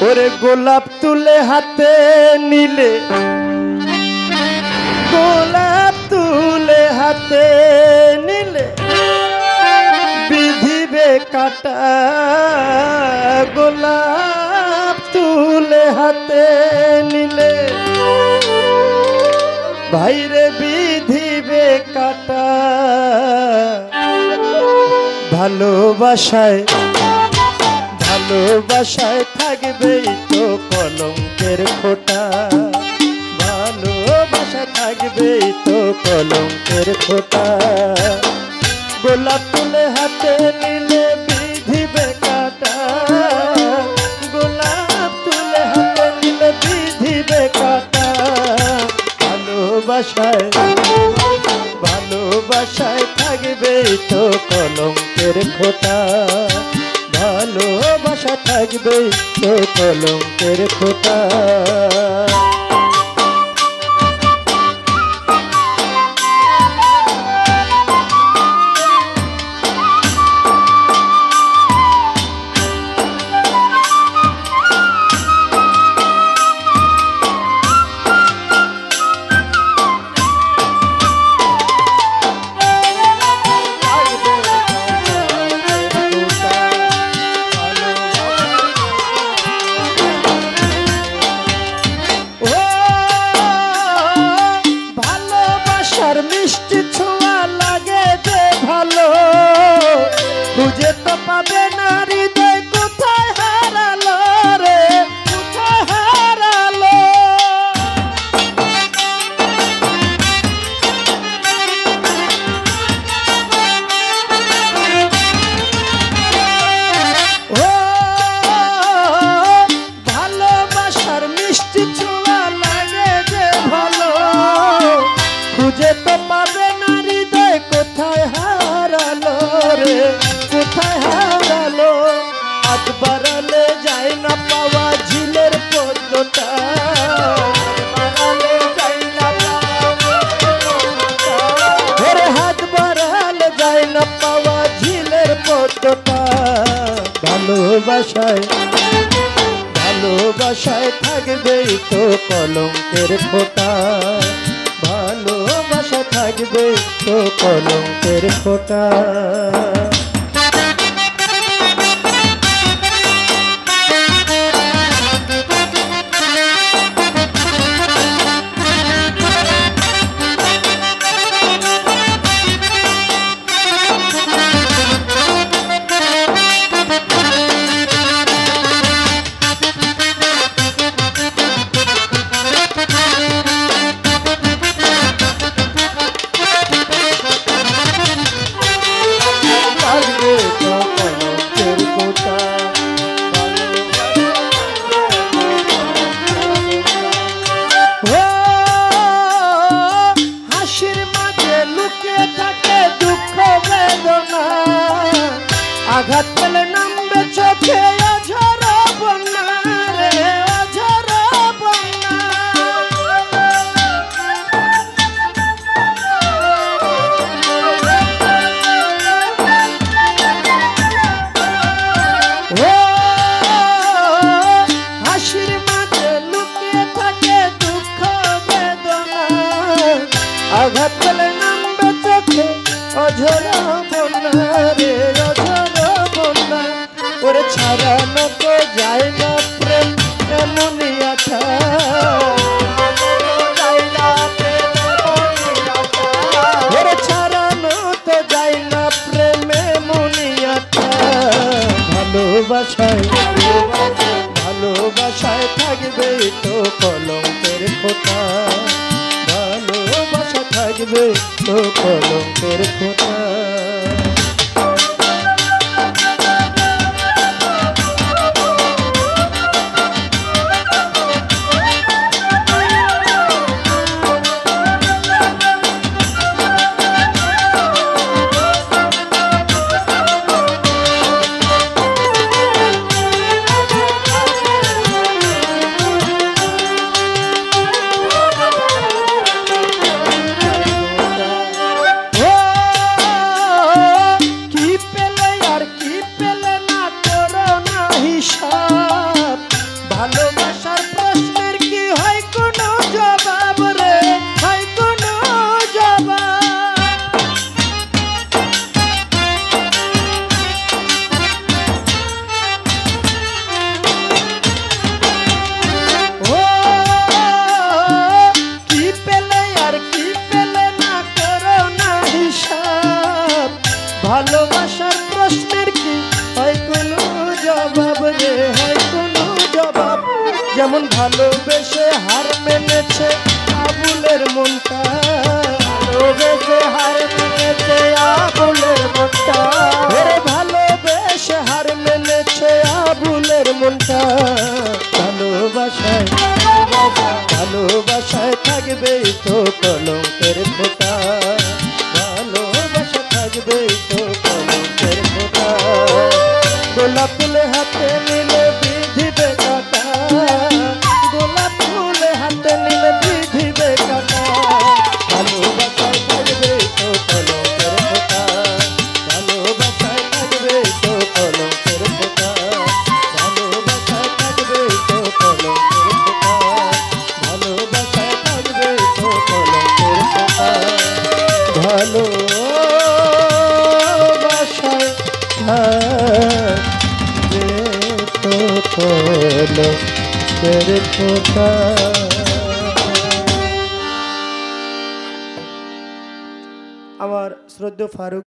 ওরে গোলাপ তুলে হাতে নিলে, গোলাপ তুলে হাতে নিলে বিধিবে কাটা। গোলাপ তুলে হাতে নিলে ভাইরে বিধিবে কাটা। ভালোবাসায় ভালোবাসায় থাকবেই তো কলঙ্কের খোঁটা। ভালোবাসা থাকবেই তো কলঙ্কের খোঁটা। গোলাপ তুলে হাতে নিলে বিধিবে কাটা। গোলাপ তুলে হাতে নিলে বিধিবে কাটা। ভালোবাসায় ভালোবাসায় থাকবেই তো কলঙ্কের খোঁটা। ভালোবাসা থাকবে তো কলঙ্কের খোঁটা। মিষ্টি ছোঁয়া লাগে যে ভালো, খুঁজে তো পাবে না হৃদয় কোথায় হারালো রে, কোথায় হারালো। ও ভালোবাসার মিষ্টি ছোঁয়া লাগে যে ভালো, খুঁজে তো পাবে না হৃদয় কোথায় হারালো রে, কোথায় হারালো। হাত বাড়ালে যায় না পাওয়া ঝিলের পদ্মটা। হাত বাড়ালে যায় না পাওয়া ঝিলের পদ্মটা। ভালোবাসায় ভালোবাসায় থাকবেই তো কলঙ্কের খোঁটা। ভালোবাসা থাকবে তো কলঙ্কের খোঁটা। আঘাত পেলে নামবে চোখে অঝর বন্যা রে, অঝর বন্যা। ও হাসির মাঝে লুকিয়ে থাকে দুঃখ বেদনা। আঘাত পেলে নামবে চোখে অঝর বন্যা রে, অঝর বন্যা। ওরে ছাড়ানো তো যায় না প্রেম এমনই আঠা। ওরে ছাড়ানো তো যায় না প্রেম এমনই আঠা। ভালোবাসায় ভালোবাসায় থাকবে তো কলঙ্কের খোঁটা। ভালোবাসা থাকবে তো কলঙ্কের খোঁটা। ও যেমন ভালোবেসে হার মেনেছে আবুলের মনটা, ভালোবেসে হার মেনেছে আবুলের মনটা, ওরে ভালোবেসে হার মেনেছে আবুলের মনটা। ভালোবাসায় ভালোবাসায় থাকবে তো কলঙ্কের ফোঁটা, ভালোবাসা থাকবে তো কলঙ্কের ফোঁটা। গোলাপ ফুলে হাতে নিলে বিধিবে কাটা, গোলাপ ফুলে হাতে নিলে বিধিবে কাটা। ভালোবাসায় থাকবে তো কলঙ্কের ফোঁটা, ভালোবাসায় থাকবে তো কলঙ্কের ফোঁটা, ভালোবাসায় থাকবে তো কলঙ্কের ফোঁটা, ভালোবাসায় থাকবে তো কলঙ্কের ফোঁটা। ভালোবাসায় থাকবে তো কলঙ্কের ফোঁটা। আমার শ্রদ্ধেয় ফারুক